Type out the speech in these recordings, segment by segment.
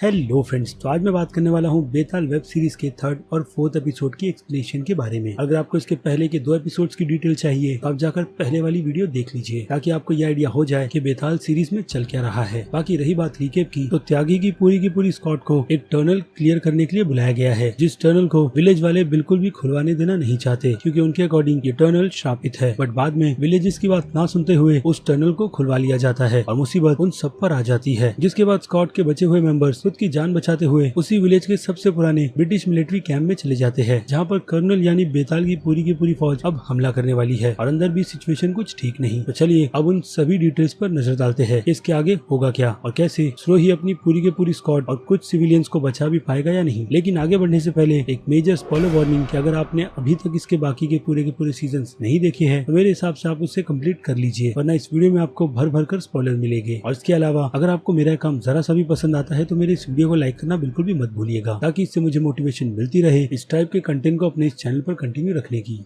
Hello friends, तो आज मैं बात करने वाला हूँ बेताल वेब सीरीज के 3rd और 4th एपिसोड की एक्सप्लेनेशन के बारे में। अगर आपको इसके पहले के 2 एपिसोड्स की डिटेल चाहिए तो आप जाकर पहले वाली वीडियो देख लीजिए ताकि आपको ये आइडिया हो जाए कि बेताल सीरीज में चल क्या रहा है। बाकी रही बात रिकेप की, तो त्यागी की पूरी स्क्वाड को एक टनल क्लियर करने के लिए बुलाया गया है, जिस टनल को विलेज वाले बिल्कुल भी खुलवाने देना नहीं चाहते क्योंकि उनके अकॉर्डिंग ये टनल श्रापित है। बट बाद में विलेजेस की बात ना सुनते हुए उस टनल को खुलवा लिया जाता है और मुसीबत उन सब पर आ जाती है, जिसके बाद स्क्वाड के बचे हुए मेंबर्स खुद की जान बचाते हुए उसी विलेज के सबसे पुराने ब्रिटिश मिलिट्री कैंप में चले जाते हैं, जहां पर कर्नल यानी बेताल की पूरी फौज अब हमला करने वाली है और अंदर भी सिचुएशन कुछ ठीक नहीं। तो चलिए अब उन सभी डिटेल्स पर नजर डालते हैं, इसके आगे होगा क्या और कैसे स्रोही अपनी पूरी स्क्वाड और कुछ सिविलियंस को बचा भी पाएगा या नहीं। लेकिन आगे बढ़ने से पहले एक मेजर स्पॉइलर वार्निंग कि अगर आपने अभी तक इसके बाकी के पूरे सीजन नहीं देखे हैं तो मेरे हिसाब से आप उससे कंप्लीट कर लीजिए, वरना इस वीडियो में आपको भर कर स्पॉइलर मिलेंगे। और इसके अलावा अगर आपको मेरा काम जरा सा भी पसंद आता है तो मेरे इस वीडियो को लाइक करना बिल्कुल भी मत भूलिएगा, ताकि इससे मुझे मोटिवेशन मिलती रहे इस टाइप के कंटेंट को अपने इस चैनल पर कंटिन्यू रखने की।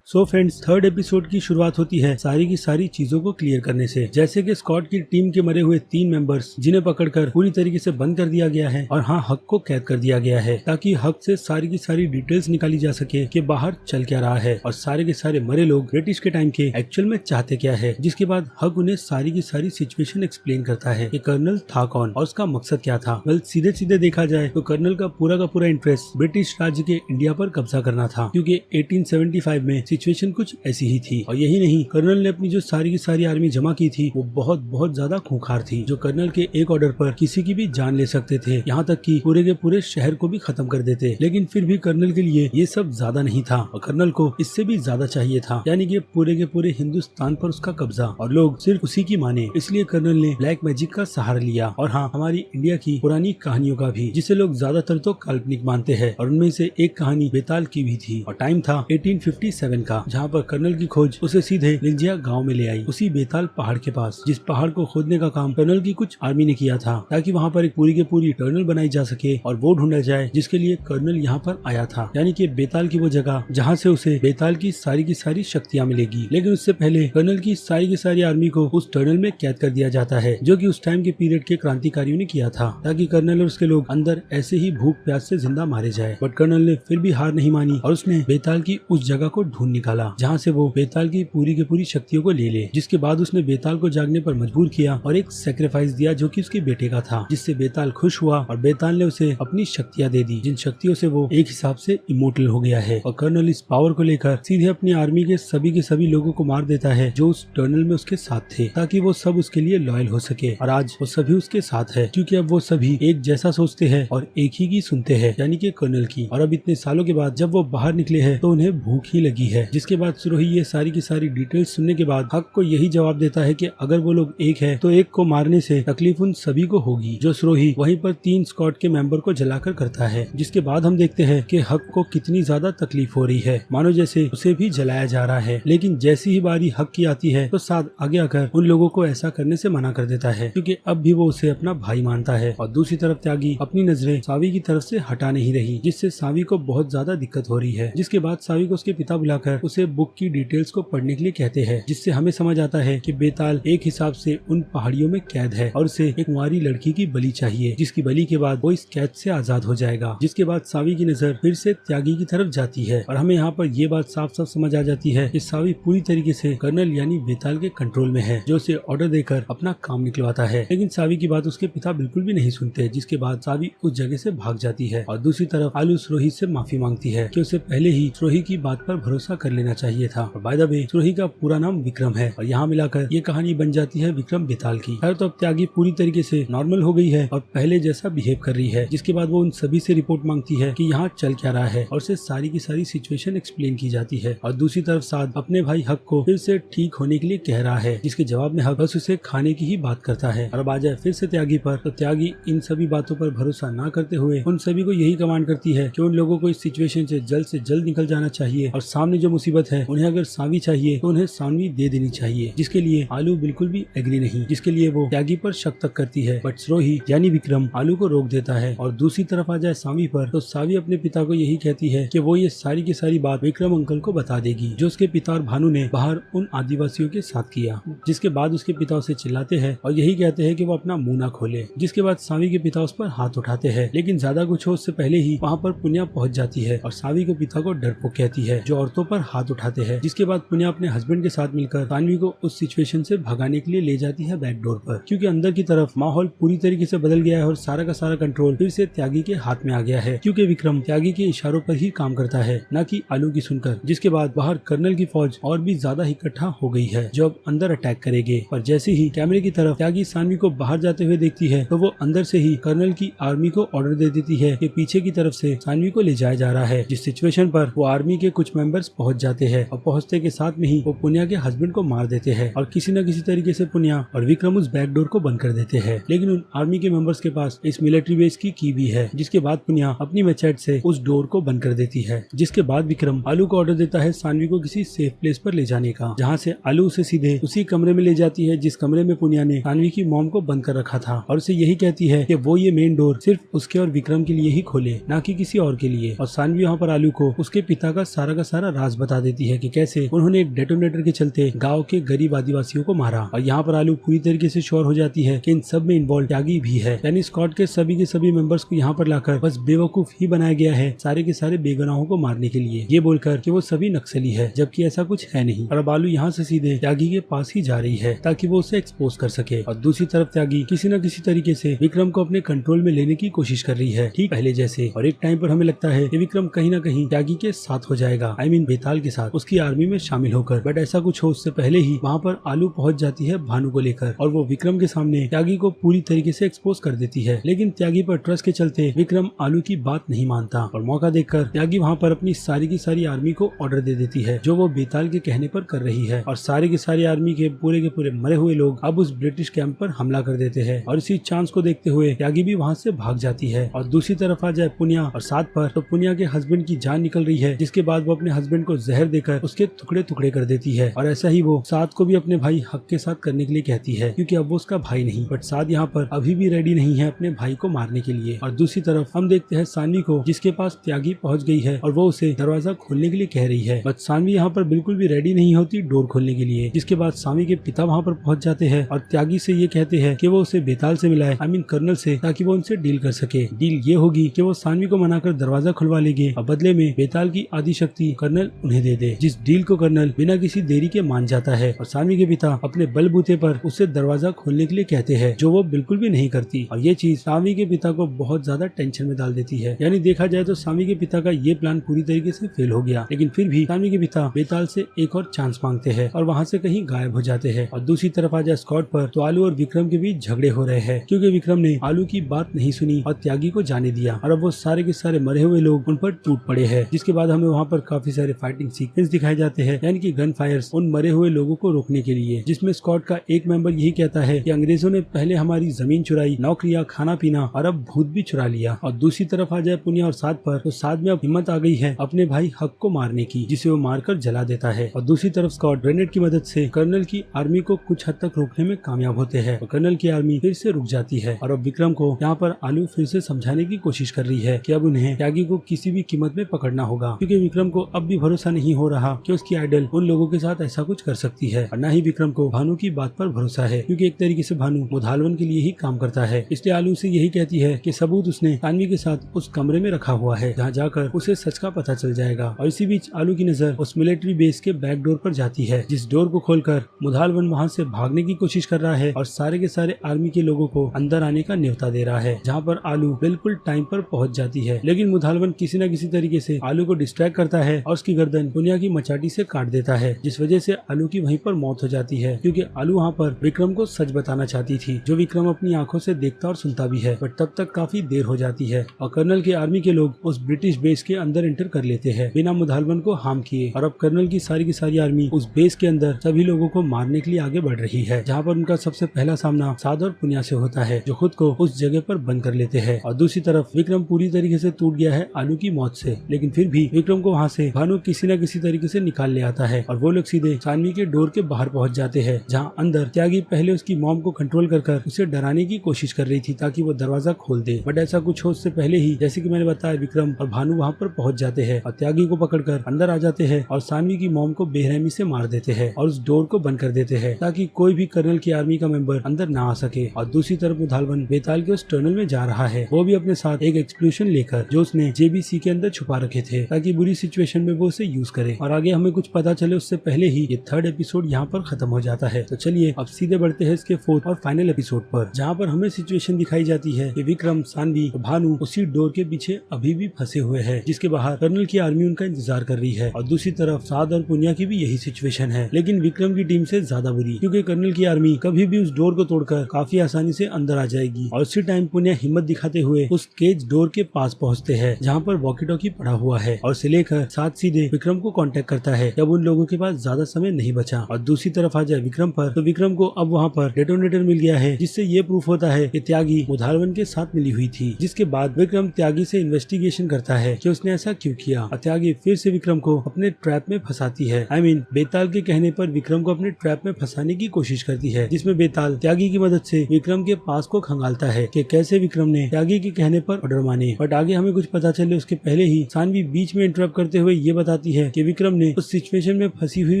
सो फ्रेंड्स, 3rd एपिसोड की शुरुआत होती है सारी की सारी चीजों को क्लियर करने से, जैसे कि स्क्वाड की टीम के मरे हुए 3 मेंबर्स जिन्हें पकड़कर पूरी तरीके से बंद कर दिया गया है और हाँ, हक को कैद कर दिया गया है ताकि हक से सारी की सारी डिटेल्स निकाली जा सके कि बाहर चल क्या रहा है और सारे के सारे मरे लोग ब्रिटिश के टाइम के एक्चुअल में चाहते क्या है। जिसके बाद हक उन्हें सारी की सारी सिचुएशन एक्सप्लेन करता है कि कर्नल था कौन और उसका मकसद क्या था। वेल, सीधे देखा जाए तो कर्नल का पूरा इंटरेस्ट ब्रिटिश राज्य के इंडिया पर कब्जा करना था, क्योंकि 1875 में सिचुएशन कुछ ऐसी ही थी। और यही नहीं, कर्नल ने अपनी जो सारी की सारी आर्मी जमा की थी वो बहुत ज्यादा खूंखार थी, जो कर्नल के एक ऑर्डर पर किसी की भी जान ले सकते थे, यहाँ तक कि पूरे के पूरे शहर को भी खत्म कर देते। लेकिन फिर भी कर्नल के लिए ये सब ज्यादा नहीं था और कर्नल को इससे भी ज्यादा चाहिए था, यानी कि पूरे के पूरे हिंदुस्तान पर उसका कब्जा और लोग सिर्फ उसी की माने। इसलिए कर्नल ने ब्लैक मैजिक का सहारा लिया और हाँ, हमारी इंडिया की पुरानी कहानियों का भी, जिसे लोग ज्यादातर तो काल्पनिक मानते हैं, और उनमें से एक कहानी बेताल की भी थी और टाइम था 1857 का, जहाँ पर कर्नल की खोज उसे सीधे लिंजिया गांव में ले आई, उसी बेताल पहाड़ के पास, जिस पहाड़ को खोदने का काम कर्नल की कुछ आर्मी ने किया था ताकि वहाँ पर एक पूरी की पूरी टनल बनाई जा सके और वो ढूंढा जाए जिसके लिए कर्नल यहाँ पर आया था, यानी कि बेताल की वो जगह जहाँ से उसे बेताल की सारी शक्तियाँ मिलेगी। लेकिन उससे पहले कर्नल की सारी आर्मी को उस टनल में कैद कर दिया जाता है, जो कि उस टाइम के पीरियड के क्रांतिकारियों ने किया था, ताकि कर्नल और उसके लोग अंदर ऐसे ही भूख प्यास से जिंदा मारे जाए। बट कर्नल ने फिर भी हार नहीं मानी और उसने बेताल की उस जगह को ढूंढ निकाला जहाँ से वो बेताल की पूरी शक्तियों को ले ले। जिसके बाद उसने बेताल को जागने पर मजबूर किया और एक सेक्रीफाइस दिया जो कि उसके बेटे का था, जिससे बेताल खुश हुआ और बेताल ने उसे अपनी शक्तियां दे दी, जिन शक्तियों से वो एक हिसाब से इमोर्टल हो गया है। और कर्नल इस पावर को लेकर सीधे अपनी आर्मी के सभी लोगों को मार देता है जो उस टनल में उसके साथ थे, ताकि वो सब उसके लिए लॉयल हो सके। और आज वो सभी उसके साथ है, क्योंकि अब वो सभी एक जैसा सोचते हैं और एक ही की सुनते हैं, यानी कि कर्नल की। और अब इतने सालों के बाद जब वो बाहर निकले हैं तो उन्हें भूख ही लगी है। जिसके बाद सुरोही ये सारी की सारी डिटेल्स सुनने के बाद हक को यही जवाब देता है कि अगर वो लोग एक है तो एक को मारने से तकलीफ उन सभी को होगी, जो सुरोही वहीं पर 3 स्क्वाड के मेंबर को जलाकर करता है। जिसके बाद हम देखते हैं कि हक को कितनी ज्यादा तकलीफ हो रही है, मानो जैसे उसे भी जलाया जा रहा है। लेकिन जैसी ही बारी हक की आती है तो साथ आगे आकर उन लोगों को ऐसा करने से मना कर देता है, क्योंकि अब भी वो उसे अपना भाई मानता है। और दूसरी तरफ त्यागी अपनी नजरें सावी की तरफ से हटा नहीं रही, जिससे सावी को बहुत ज्यादा दिक्कत हो रही है। जिसके बाद सावी को उसके पिता बुलाकर उसे बुक की डिटेल्स को पढ़ने के लिए कहते हैं, जिससे हमें समझ आता है कि बेताल एक हिसाब से उन पहाड़ियों में कैद है और उसे एक कुंवारी लड़की की बलि चाहिए, जिसकी बलि के बाद वो इस कैद से आजाद हो जाएगा। जिसके बाद सावी की नजर फिर से त्यागी की तरफ जाती है और हमें यहाँ पर ये बात साफ समझ आ जाती है कि सावी पूरी तरीके से कर्नल यानी बेताल के कंट्रोल में है, जो उसे ऑर्डर देकर अपना काम निकलवाता है। लेकिन सावी की बात उसके पिता बिल्कुल भी नहीं सुनते, जिसके बाद सावी उस जगह से भाग जाती है। और दूसरी तरफ आलू सुरोही से माफी मांगती है कि उसे पहले ही सुरोही की बात पर भरोसा कर लेना चाहिए था। और बाय द वे, सुरोही का पूरा नाम विक्रम है और यहाँ मिलाकर ये कहानी बन जाती है विक्रम बेताल की। खैर, तो अब त्यागी पूरी तरीके से नॉर्मल हो गई है और पहले जैसा बिहेव कर रही है। जिसके बाद वो उन सभी से रिपोर्ट मांगती है कि यहाँ चल क्या रहा है और उसे सारी की सारी सिचुएशन एक्सप्लेन की जाती है। और दूसरी तरफ साथ अपने भाई हक को फिर से ठीक होने के लिए कह रहा है, जिसके जवाब में हक बस उसे खाने की ही बात करता है। और अब आ जाए फिर से त्यागी पर, तो त्यागी इन सभी बातों पर भरोसा न करते हुए उन सभी को यही कमांड करती है कि उन लोगों को इस सिचुएशन से जल्द निकल जाना चाहिए और सामने जो मुसीबत है, उन्हें अगर सावी चाहिए तो उन्हें सानवी दे देनी चाहिए, जिसके लिए आलू बिल्कुल भी एग्री नहीं, जिसके लिए वो त्यागी पर शक तक करती है। बट स्रोही यानी विक्रम आलू को रोक देता है। और दूसरी तरफ आ जाए सावी पर, तो सावी अपने पिता को यही कहती है कि वो ये सारी की सारी बात विक्रम अंकल को बता देगी, जो उसके पिता और भानु ने बाहर उन आदिवासियों के साथ किया। जिसके बाद उसके पिता उसे चिल्लाते हैं और यही कहते हैं कि वो अपना मुंह ना खोले। जिसके बाद सावी के पिता उस पर हाथ उठाते हैं, लेकिन ज्यादा कुछ हो उससे पहले ही वहाँ पर पुण्या पहुँच जाती है और सावी के पिता को डरपोक कहती है, जो औरतों पर हाथ उठाते हैं। जिसके बाद पुण्या अपने हस्बैंड के साथ मिलकर सानवी को उस सिचुएशन से भगाने के लिए ले जाती है बैक डोर पर, क्योंकि अंदर की तरफ माहौल पूरी तरीके से बदल गया है और सारा का सारा कंट्रोल फिर से त्यागी के हाथ में आ गया है, क्योंकि विक्रम त्यागी के इशारों पर ही काम करता है, न कि आलू की सुनकर। जिसके बाद बाहर कर्नल की फौज और भी ज्यादा इकट्ठा हो गई है, जो अब अंदर अटैक करेंगे। और जैसे ही कैमरे की तरफ त्यागी सानवी को बाहर जाते हुए देखती है, तो वो अंदर से ही कर्नल की आर्मी को ऑर्डर दे देती है कि पीछे की तरफ से सानवी को ले जाया जा रहा है। जिस सिचुएशन पर वो आर्मी के कुछ मेंबर्स पहुंच जाते हैं और पहुंचते के साथ में ही वो पुण्या के हस्बैंड को मार देते हैं और किसी न किसी तरीके से पुण्या और विक्रम उस बैक डोर को बंद कर देते हैं। लेकिन उन आर्मी के मेंबर्स के पास इस मिलिट्री बेस की की भी है। जिसके बाद पुण्या अपनी मैचेट से उस डोर को बंद कर देती है। जिसके बाद विक्रम आलू को ऑर्डर देता है सानवी को किसी सेफ प्लेस पर ले जाने का, जहाँ से आलू उसे सीधे उसी कमरे में ले जाती है जिस कमरे में पुण्या ने सानवी की मॉम को बंद कर रखा था, और उसे यही कहती है कि वो ये मेन डोर सिर्फ उसके और विक्रम के लिए ही खोले, ना कि किसी और के लिए। और सानवी यहाँ पर आलू को उसके पिता का सारा राज बता देती है कि कैसे उन्होंने एक डेटोनेटर के चलते गाँव के गरीब आदिवासियों को मारा। और यहाँ पर आलू पूरी तरीके से श्योर हो जाती है कि इन सब में इन्वॉल्व त्यागी भी है, यानी स्क्वाड के सभी मेंबर्स को यहाँ पर लाकर बस बेवकूफ ही बनाया गया है सारे के सारे बेगुनाहों को मारने के लिए, ये बोलकर कि वो सभी नक्सली है, जबकि ऐसा कुछ है नहीं। और अब आलू यहाँ से सीधे त्यागी के पास ही जा रही है ताकि वो उसे एक्सपोज कर सके। और दूसरी तरफ त्यागी किसी न किसी तरीके से विक्रम को अपने कंट्रोल में लेने की कोशिश कर रही है, ठीक पहले जैसे। और एक टाइम पर हमें लगता है कि विक्रम कहीं न कहीं त्यागी के साथ हो जाएगा, आई मीन बेताल के साथ, उसकी आर्मी में शामिल होकर। बट ऐसा कुछ हो उससे पहले ही वहाँ पर आलू पहुँच जाती है भानु को लेकर, और वो विक्रम के सामने त्यागी को पूरी तरीके से एक्सपोज कर देती है। लेकिन त्यागी पर ट्रस्ट के चलते विक्रम आलू की बात नहीं मानता, और मौका देखकर त्यागी वहाँ पर अपनी सारी की सारी आर्मी को ऑर्डर दे देती है, जो वो बेताल के कहने पर कर रही है। और सारे की सारी आर्मी के पूरे मरे हुए लोग अब उस ब्रिटिश कैंप पर हमला कर देते हैं, और इसी चांस को देखते हुए त्यागी भी वहाँ से भाग जाती है। और दूसरी तरफ आ जाए पुण्या और साथ पर, तो पुण्या के हस्बैंड की जान निकल रही है, जिसके बाद वो अपने हस्बैंड को जहर देकर उसके टुकड़े कर देती है। और ऐसा ही वो साथ को भी अपने भाई हक के साथ करने के लिए कहती है, क्योंकि अब वो उसका भाई नहीं, बट साथ यहाँ पर अभी भी रेडी नहीं है अपने भाई को मारने के लिए। और दूसरी तरफ हम देखते हैं सानवी को, जिसके पास त्यागी पहुंच गई है और वो उसे दरवाजा खोलने के लिए कह रही है, बट सानवी यहाँ पर बिल्कुल भी रेडी नहीं होती डोर खोलने के लिए। जिसके बाद सानवी के पिता वहाँ पर पहुंच जाते हैं और त्यागी से ये कहते हैं कि वो उसे बेताल से मिलाए, आई मीन कर्नल से, ताकि वो उनसे डील कर सके। डील ये होगी कि वो सानवी को मनाकर दरवाजा खुलवा लेंगे और बदले में बेताल की आधी शक्ति कर्नल उन्हें दे दे। जिस डील को कर्नल बिना किसी देरी के मान जाता है, और सानवी के पिता अपने बलबूते पर उसे दरवाजा खोलने के लिए कहते हैं, जो वो बिल्कुल भी नहीं करती। और ये चीज सानवी के पिता को बहुत ज्यादा टेंशन में डाल देती है। यानी देखा जाए तो सानवी के पिता का ये प्लान पूरी तरीके से फेल हो गया, लेकिन फिर भी सानवी के पिता बेताल से एक और चांस मांगते हैं और वहाँ से कहीं गायब हो जाते हैं। और दूसरी तरफ आ जाए स्कॉट पर, तो आलू और विक्रम के बीच झगड़े हो रहे हैं, क्योंकि विक्रम ने आलू की बात नहीं सुनी और त्यागी को जाने दिया, और अब वो सारे के सारे मरे हुए लोग उन पर टूट पड़े हैं। जिसके बाद हमें वहाँ पर काफी सारे फाइटिंग सीक्वेंस दिखाए जाते हैं, यानी कि गन फायर्स उन मरे हुए लोगों को रोकने के लिए, जिसमें स्कॉट का एक मेंबर यही कहता है कि अंग्रेजों ने पहले हमारी जमीन चुराई, नौकरियां, खाना पीना, और अब भूत भी चुरा लिया। और दूसरी तरफ आ जाए पुण्या और साथ पर, तो साथ में अब हिम्मत आ गई है अपने भाई हक को मारने की, जिसे वो मारकर जला देता है। और दूसरी तरफ स्कॉट ग्रेनेड की मदद से कर्नल की आर्मी को कुछ हद तक रोकने में कामयाब होते हैं, और कर्नल की आर्मी फिर से रुक जाती है। और अब विक्रम को यहाँ पर आलू फिर से समझाने की कोशिश कर रही है कि अब उन्हें त्यागी को किसी भी कीमत में पकड़ना होगा, क्योंकि विक्रम को अब भी भरोसा नहीं हो रहा कि उसकी आइडल उन लोगों के साथ ऐसा कुछ कर सकती है। और न ही विक्रम को भानु की बात पर भरोसा है, क्योंकि एक तरीके से भानु मुधालवन के लिए ही काम करता है। इसलिए आलू से यही कहती है कि सबूत उसने सानवी के साथ उस कमरे में रखा हुआ है, जहाँ जाकर उसे सच का पता चल जाएगा। और इसी बीच आलू की नजर उस मिलिट्री बेस के बैक डोर पर जाती है, जिस डोर को खोलकर मुधालवन वहाँ से भागने की कोशिश कर रहा है और सारे के सारे आर्मी के लोगों को अंदर आने का न्योता दे रहा है, जहाँ पर आलू बिल्कुल टाइम पर पहुँच जाती है। लेकिन मुधालवन किसी न किसी तरीके से आलू को डिस्ट्रैक्ट करता है और उसकी गर्दन पुण्या की मचाटी से काट देता है, जिस वजह से आलू की वहीं पर मौत हो जाती है, क्योंकि आलू वहाँ पर विक्रम को सच बताना चाहती थी, जो विक्रम अपनी आंखों से देखता और सुनता भी है। बट तब तक काफी देर हो जाती है और कर्नल के आर्मी के लोग उस ब्रिटिश बेस के अंदर एंटर कर लेते हैं बिना मुधालवन को हार्म किए। और अब कर्नल की सारी आर्मी उस बेस के अंदर सभी लोगों को मारने के लिए आगे बढ़ रही है, जहाँ पर उनका सबसे पहला सामना साध और पुण्या से होता है, जो खुद को उस जगह पर बंद कर लेते हैं। और दूसरी तरफ विक्रम पूरी तरीके से टूट गया है आलू की मौत से, लेकिन फिर भी विक्रम को वहाँ से भानु किसी किसी न किसी तरीके से निकाल ले आता है और वो लोग सीधे सानवी के डोर के बाहर पहुंच जाते हैं, जहां अंदर त्यागी पहले उसकी मॉम को कंट्रोल कर उसे डराने की कोशिश कर रही थी ताकि वो दरवाजा खोल दे। बट ऐसा कुछ हो उससे पहले ही, जैसे कि मैंने बताया, विक्रम और भानु वहां पर पहुंच जाते हैं और त्यागी को पकड़कर अंदर आ जाते हैं और सानवी की मॉम को बेरहमी से मार देते हैं और उस डोर को बंद कर देते हैं ताकि कोई भी कर्नल की आर्मी का मेंबर अंदर ना आ सके। और दूसरी तरफ मुधालवन बेताल के उस टनल में जा रहा है, वो भी अपने साथ एक एक्सप्लोजन लेकर जो उसने जेबीसी के अंदर छुपा रखे थे ताकि बुरी सिचुएशन में वो उसे यूज करे। और आगे हमें कुछ पता चले उससे पहले ही ये थर्ड एपिसोड यहाँ पर खत्म हो जाता है। तो चलिए अब सीधे बढ़ते हैं इसके फोर्थ और फाइनल एपिसोड पर, जहाँ पर हमें सिचुएशन दिखाई जाती है कि विक्रम, सानवी और भानु उसी डोर के पीछे अभी भी फंसे हुए हैं, जिसके बाहर कर्नल की आर्मी उनका इंतजार कर रही है। और दूसरी तरफ साद और पुनिया की भी यही सिचुएशन है, लेकिन विक्रम की टीम से ज्यादा बुरी, क्योंकि कर्नल की आर्मी कभी भी उस डोर को तोड़कर काफी आसानी से अंदर आ जाएगी। और उसी टाइम पुनिया हिम्मत दिखाते हुए उस केज डोर के पास पहुंचते हैं जहां पर वॉकी टॉकी पड़ा हुआ है और उसे लेकर साथ सीधे विक्रम को कांटेक्ट करता है जब उन लोगों के पास ज्यादा समय नहीं बचा। और दूसरी तरफ आ जाए विक्रम पर, तो विक्रम को अब वहां पर डेटोनेटर मिल गया है, जिससे ये प्रूफ होता है कि त्यागी मुधालवन के साथ मिली हुई थी। जिसके बाद विक्रम त्यागी से इन्वेस्टिगेशन करता है कि उसने ऐसा क्यों किया। और त्यागी फिर से विक्रम को अपने ट्रैप में फंसाती है। बेताल के कहने पर विक्रम को अपने ट्रैप में फंसाने की कोशिश करती है, जिसमें बेताल त्यागी की मदद से विक्रम के पास को खंगालता है कि कैसे विक्रम ने त्यागी के कहने पर ऑर्डर माने। बट आगे हमें कुछ पता चले उसके पहले ही सानवी बीच में इंटरप्ट करते हुए ये बताती है कि विक्रम ने उस सिचुएशन में फंसी हुई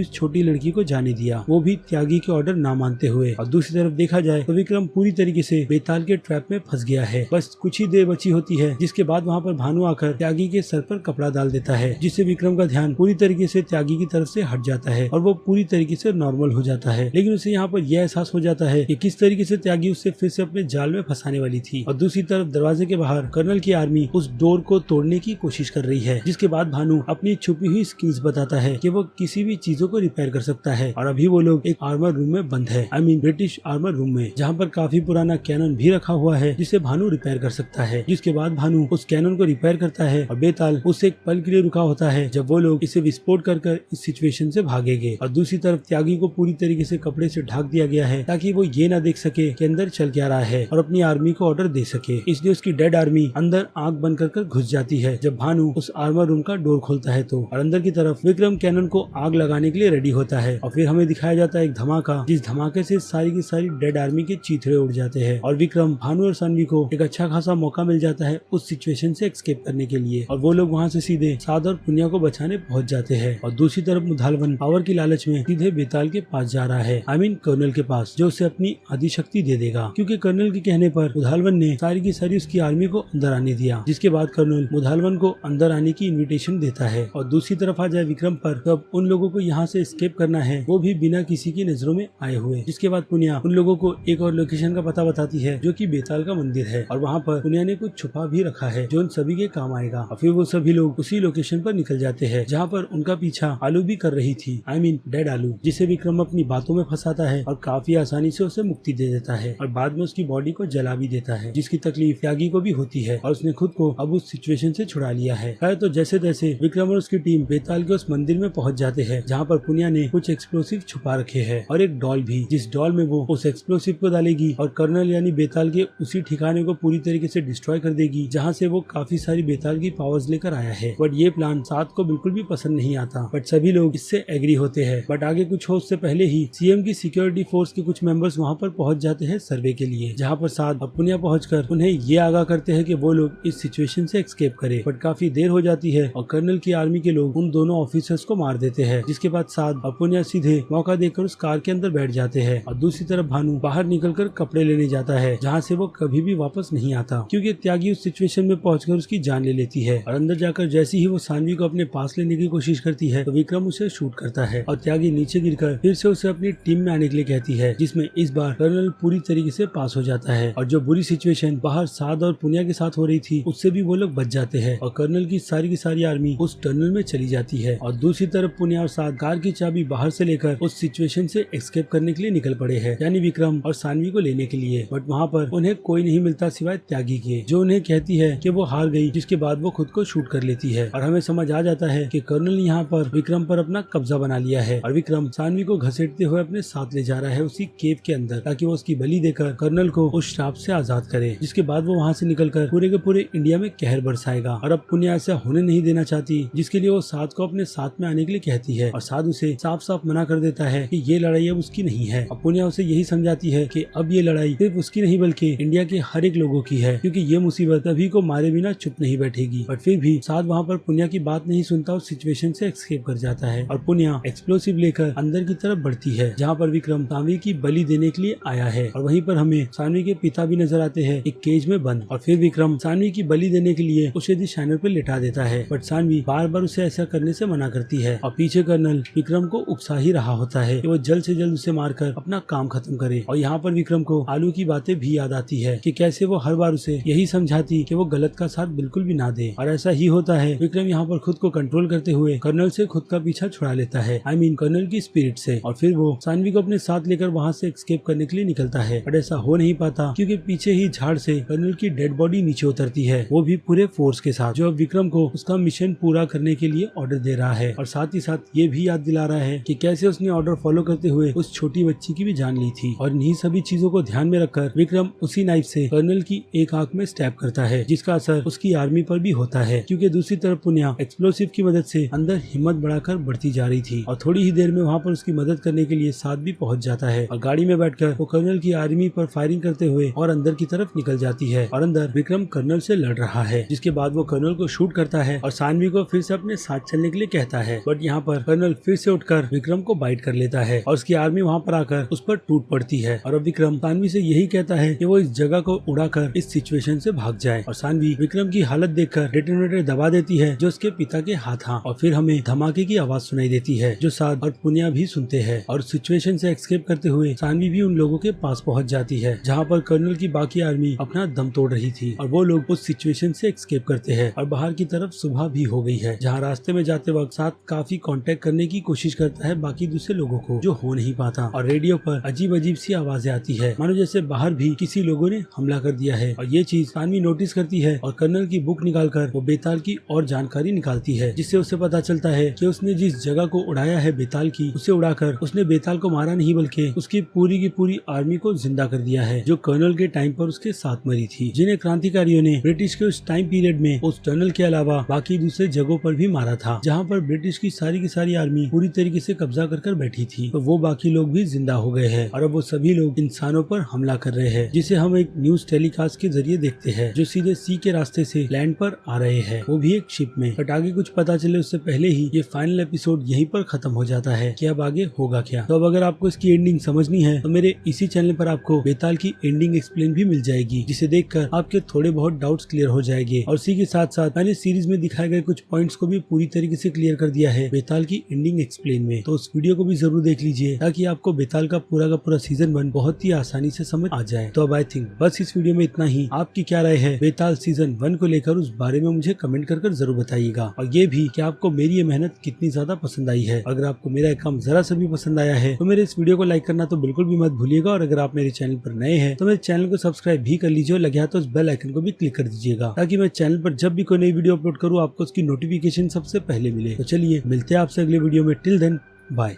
उस छोटी लड़की को जाने दिया, वो भी त्यागी के ऑर्डर ना मानते हुए। और दूसरी तरफ देखा जाए तो विक्रम पूरी तरीके से बेताल के ट्रैप में फंस गया है। बस कुछ ही देर बची होती है, जिसके बाद वहाँ पर भानु आकर त्यागी के सर पर कपड़ा डाल देता है, जिससे विक्रम का ध्यान पूरी तरीके से त्यागी की तरफ से हट जाता है और वो पूरी तरीके से नॉर्मल हो जाता है। लेकिन उसे यहाँ पर यह एहसास हो जाता है कि किस तरीके से त्यागी उससे फिर से अपने जाल में फंसाने वाली थी। और दूसरी तरफ दरवाजे के बाहर कर्नल की आर्मी उस डोर को तोड़ने की कोशिश कर रही है, जिसके बाद भानु अपनी छुपी हुई स्किल्स बताता है कि वो किसी भी चीजों को रिपेयर कर सकता है। और अभी वो लोग एक आर्मर रूम में बंद है, ब्रिटिश आर्मर रूम में, जहाँ पर काफी पुराना कैनन भी रखा हुआ है जिसे भानु रिपेयर कर सकता है। जिसके बाद भानु उस कैनन को रिपेयर करता है और बेताल उससे एक पल के लिए रुका होता है जब वो लोग इसे विस्फोट कर इस सिचुएशन से भागेंगे। और दूसरी तरफ त्यागी को पूरी तरीके से कपड़े से ढक दिया गया है ताकि वो ये ना देख सके कि अंदर चल क्या रहा है और अपनी आर्मी को ऑर्डर दे सके। इसलिए उसकी डेड आर्मी अंदर आग बंद कर घुस जाती है जब भानु उस आर्मर रूम का डोर खोलता है तो। और अंदर की तरफ विक्रम कैनन को आग लगाने के लिए रेडी होता है और फिर हमें दिखाया जाता है एक धमाका, जिस धमाके से सारी की सारी डेड आर्मी के चीथड़े उड़ जाते हैं और विक्रम, भानु और सानवी को एक अच्छा खासा मौका मिल जाता है उस सिचुएशन से एस्केप करने के लिए। और वो लोग वहाँ से सीधे साद और पुनिया को बचाने पहुँच जाते हैं। और दूसरी तरफ मुधालवन पावर की लालच में सीधे बेताल के पास जा रहा है, कर्नल के पास, जो उसे अपनी आदि शक्ति दे देगा, क्योंकि कर्नल के कहने पर मुधालवन ने सारी की सारी उसकी आर्मी को अंदर आने दिया। जिसके बाद कर्नल मुधालवन को अंदर आने की इन्विटेशन देता है। और दूसरी तरफ आ जाए विक्रम पर, तो अब उन लोगों को यहाँ से एस्केप करना है, वो भी बिना किसी की नजरों में आए हुए। जिसके बाद पुनिया उन लोगों को एक और लोकेशन का पता बताती है जो कि बेताल का मंदिर है और वहाँ पर पुनिया ने कुछ छुपा भी रखा है जो उन सभी के काम आएगा। और फिर वो सभी लोग उसी लोकेशन पर निकल जाते हैं जहाँ पर उनका पीछा आलू भी कर रही थी, डेड आलू, जिसे विक्रम अपनी बातों में फंसाता है और काफी आसानी से उसे मुक्ति दे देता है और बाद में उसकी बॉडी को जला भी देता है, जिसकी तकलीफ त्यागी को भी होती है और उसने खुद को अब उस सिचुएशन से छुड़ा लिया है। तो जैसे तैसे विक्रम और उसकी टीम बेताल के उस मंदिर में पहुंच जाते हैं जहाँ पर पुनिया ने कुछ एक्सप्लोसिव छुपा रखे हैं और एक डॉल भी, जिस डॉल में वो उस एक्सप्लोसिव को डालेगी और कर्नल यानी बेताल के उसी ठिकाने को पूरी तरीके से डिस्ट्रॉय कर देगी जहाँ से वो काफी सारी बेताल की पावर्स लेकर आया है। बट ये प्लान साद को बिल्कुल भी पसंद नहीं आता, बट सभी लोग इससे एग्री होते हैं। बट आगे कुछ हो उससे पहले ही सीएम की सिक्योरिटी फोर्स के कुछ मेंबर्स वहाँ पर पहुंच जाते हैं सर्वे के लिए, जहाँ पर साद और पुनिया पहुंचकर उन्हें ये आगाह करते हैं कि वो लोग इस सिचुएशन से एस्केप करें। बट काफी देर हो जाती है और कर्नल की आर्मी के लोग उन दोनों ऑफिसर्स को मार देते हैं। जिसके बाद साद और पुनिया सीधे मौका देकर उस कार के अंदर बैठ जाते हैं और दूसरी तरफ भानु बाहर निकलकर कपड़े लेने जाता है, जहाँ से वो कभी भी वापस नहीं आता, क्योंकि त्यागी उस सिचुएशन में पहुंचकर उसकी जान ले लेती है। और अंदर जाकर जैसे ही वो सानवी को अपने पास लेने की कोशिश करती है तो विक्रम उसे शूट करता है और त्यागी नीचे गिरकर फिर से उसे अपनी टीम में आने के लिए कहती है, जिसमें इस बार कर्नल पूरी तरीके से पास हो जाता है और जो बुरी सिचुएशन बाहर साद और पुनिया के साथ हो रही थी उससे भी वो लोग बच जाते हैं और कर्नल की सारी आर्मी उस टनल में चली जाती है। और दूसरी तरफ पुनिया और साद कार की चाबी बाहर से लेकर उस सिचुएशन से एस्केप करने के लिए निकल पड़े हैं, यानी विक्रम और सानवी को लेने के लिए। बट वहाँ पर उन्हें कोई नहीं मिलता सिवाय त्यागी के, जो उन्हें कहती है कि वो हार गई, जिसके बाद वो खुद को शूट कर लेती है और हमें समझ आ जाता है कि कर्नल ने यहाँ पर विक्रम पर अपना कब्जा बना लिया है और विक्रम सानवी को घसीटते हुए अपने साथ ले जा रहा है उसी केव के अंदर, ताकि वो उसकी बलि देकर कर्नल को उस श्राप से आजाद करे। जिसके बाद वो वहाँ से निकलकर पूरे के पूरे इंडिया में कहर बरसाएगा और अब पुनिया ऐसा होने नहीं देना चाहती, जिसके लिए वो साद को अपने साथ में आने के लिए कहती है और साद उसे साफ साफ मना कर देता है कि ये लड़ाई अब उसकी नहीं है। अब पुनिया उसे यही समझाती है कि अब ये लड़ाई सिर्फ उसकी नहीं बल्कि इंडिया के हर एक लोगों की है, क्योंकि ये मुसीबत सभी को मारे बिना चुप नहीं बैठेगी। बट फिर भी साद वहाँ पर पुनिया की बात नहीं सुनता और सिचुएशन से एस्केप कर जाता है और पुनिया एक्सप्लोसिव लेकर अंदर की तरफ बढ़ती है, जहाँ पर विक्रम सानवी की बलि देने के लिए आया है। और वहीं पर हमें सानवी के पिता भी नजर आते हैं एक केज में बंद। और फिर विक्रम सानवी की बलि देने के लिए उसे दी शाइनर पे लिटा देता है, बट सानवी बार बार उसे ऐसा करने से मना करती है और पीछे कर्नल विक्रम को उकसा ही रहा होता है कि वो जल्द से जल्द उसे मारकर अपना काम खत्म करे। और यहाँ पर विक्रम को आलू की बातें भी याद आती है कि कैसे वो हर बार उसे यही समझाती कि वो गलत का साथ बिल्कुल भी ना दे। और ऐसा ही होता है। विक्रम यहाँ पर खुद को कंट्रोल करते हुए कर्नल से खुद का पीछा छुड़ा लेता है, आई मीन कर्नल की स्पिरिट से। और फिर वो सानवी को अपने साथ लेकर वहाँ से एस्केप करने के लिए निकलता है, बट ऐसा हो नहीं पाता क्योंकि पीछे ही झाड़ से कर्नल की डेड बॉडी नीचे उतरती है, वो भी पूरे फोर्स के साथ, जो अब विक्रम को उसका मिशन पूरा करने के लिए ऑर्डर दे रहा है। और साथ ही साथ ये भी याद दिला रहा है कि कैसे उसने ऑर्डर फॉलो करते हुए उस छोटी बच्ची की भी जान ली थी। और इन्हीं सभी चीजों को ध्यान में रखकर विक्रम उसी नाइफ से कर्नल की एक आंख में स्टैब करता है, जिसका असर उसकी आर्मी पर भी होता है, क्योंकि दूसरी तरफ पुनिया एक्सप्लोसिव की मदद से अंदर हिम्मत बढ़ाकर बढ़ती जा रही थी। और थोड़ी ही देर में वहाँ पर उसकी मदद करने के लिए साथ भी पहुँच जाता है और गाड़ी में बैठकर वो कर्नल की आर्मी पर फायरिंग करते हुए और अंदर की तरफ निकल जाती है। और अंदर विक्रम कर्नल से लड़ रहा है, जिसके बाद वो कर्नल को शूट करता है और सानवी को फिर से अपने साथ चलने के लिए कहता है। बट यहाँ पर कर्नल फिर से उठकर विक्रम को बाइट कर लेता है और उसकी आर्मी वहाँ पर आकर उस पर टूट पड़ती है। और अब विक्रम सानवी से यही कहता है कि वो इस जगह को उड़ाकर इस सिचुएशन से भाग जाए। और सानवी विक्रम की हालत देखकर डेटोनेटर दबा देती है, जो उसके पिता के हाथ। और फिर हमें धमाके की आवाज सुनाई देती है, जो साद और पुनिया भी सुनते हैं। और सिचुएशन से एस्केप करते हुए सानवी भी उन लोगों के पास पहुंच जाती है, जहां पर कर्नल की बाकी आर्मी अपना दम तोड़ रही थी। और वो लोग उस सिचुएशन से एस्केप करते हैं और बाहर की तरफ सुबह भी हो गई है, जहां रास्ते में जाते वक्त साद काफी कांटेक्ट करने की कोशिश करता है बाकी दूसरे लोगों को, जो हो नहीं पाता। और रेडियो पर अजीब अजीब सी आवाजें आती है, मानो जैसे बाहर भी किसी लोगों ने हमला कर दिया है। और ये चीज सानवी नोटिस करती है और कर्नल की बुक निकालकर वो बेताल की और जानकारी निकालती है, जिससे उसे पता चलता है कि उसने जिस जगह को उड़ाया है बेताल की, उसे उड़ाकर उसने बेताल को मारा नहीं बल्कि उसकी पूरी की पूरी आर्मी को जिंदा कर दिया है, जो कर्नल के टाइम पर उसके साथ मरी थी, जिन्हें क्रांतिकारियों ने ब्रिटिश के उस टाइम पीरियड में उस टनल के अलावा बाकी दूसरे जगहों पर भी मारा था, जहाँ पर ब्रिटिश की सारी आर्मी पूरी तरीके से कब्जा कर बैठी थी। तो वो बाकी लोग भी जिंदा हो गए हैं और अब वो सभी लोग इंसानों पर हमला कर रहे हैं, जिसे हम एक न्यूज टेलीकास्ट के जरिए देखते हैं, जो सीधे सी के रास्ते से लैंड पर आ रहे हैं, वो भी एक शिप में। बट आगे कुछ पता चले उससे पहले ही ये फाइनल एपिसोड यहीं पर खत्म हो जाता है कि अब आगे होगा क्या। तो अब अगर आपको इसकी एंडिंग समझनी है तो मेरे इसी चैनल पर आपको बेताल की एंडिंग एक्सप्लेन भी मिल जाएगी, जिसे देखकर आपके थोड़े बहुत डाउट्स क्लियर हो जाएंगे। और इसी के साथ साथ मैंने सीरीज में दिखाए गए कुछ पॉइंट्स को भी पूरी तरीके से क्लियर कर दिया है बेताल की एंडिंग एक्सप्लेन में, तो उस वीडियो को भी जरूर देख लीजिए, ताकि आपको बेताल का पूरा सीजन 1 बहुत ही आसानी से समझ आ जाए। तो अब आई थिंक बस इस वीडियो में इतना ही। आपकी क्या राय है बेताल सीजन 1 को लेकर, उस बारे में मुझे कमेंट कर जरूर बताइएगा। और ये भी कि आपको मेरी ये मेहनत कितनी ज्यादा पसंद आई है। अगर आपको मेरा काम जरा सा भी पसंद आया है तो मेरे इस वीडियो को लाइक करना तो बिल्कुल भी मत भूलिएगा। और अगर आप मेरे चैनल पर नए हैं तो मेरे चैनल को सब्सक्राइब भी कर लीजिए और लगे हाथ तो उस बेल आइकन को भी क्लिक कर दीजिएगा, ताकि मैं चैनल पर जब भी कोई नई वीडियो अपलोड करूँ आपको उसकी नोटिफिकेशन सबसे पहले मिले। तो चलिए मिलते हैं आपसे अगले वीडियो में। Till then bye.